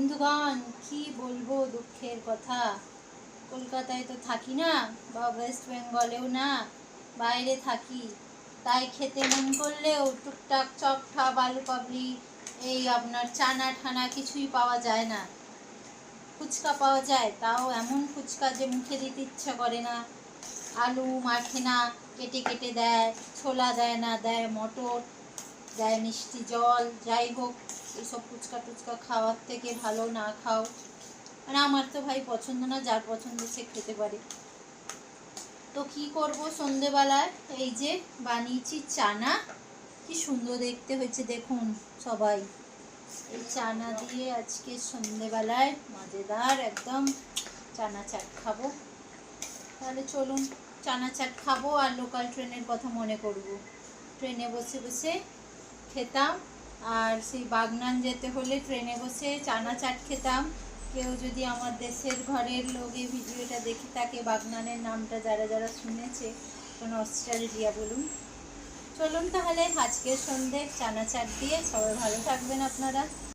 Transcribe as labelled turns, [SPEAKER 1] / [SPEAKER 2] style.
[SPEAKER 1] বন্ধুগণ, কি বলবো দুঃখের কথা। কলকাতায় তো থাকি না, বা ওয়েস্ট বেঙ্গলেও না, বাইরে থাকি। তাই খেতে মন করলেও টুকটাক চপ ঠপ আলু কাবলি, এই আপনার চানা ঠানা কিছুই পাওয়া যায় না। ফুচকা পাওয়া যায়, তাও এমন ফুচকা যে মুখে দিতে ইচ্ছা করে না। আলু মাখে না, কেটে কেটে দেয়, ছোলা দেয় না, দেয় মটর, দেয় মিষ্টি জল। যাই হোক, এইসব ফুচকা টুচকা খাওয়ার থেকে ভালো না খাও। মানে আমার তো ভাই পছন্দ না, যার পছন্দ সে খেতে পারে। তো কি করব, সন্ধেবেলায় এই যে বানিয়েছি চানা। কি সুন্দর দেখতে হয়েছে দেখুন সবাই। এই চানা দিয়ে আজকে সন্ধেবেলায় মজেদার একদম চানা চাট খাবো। তাহলে চলুন চানা চাট খাবো আর লোকাল ট্রেনের কথা মনে করব। ট্রেনে বসে বসে খেতাম, আর সেই বাগনান যেতে হলে ট্রেনে বসে চানা চাট খেতাম। কেউ যদি আমার দেশের ঘরের লোক এই ভিডিওটা দেখে থাকে, বাগনানের নামটা যারা যারা শুনেছে, কোনো অস্ট্রেলিয়া বলুন। চলুন তাহলে আজকের সন্ধে চানা চাট দিয়ে সবাই ভালো থাকবেন আপনারা।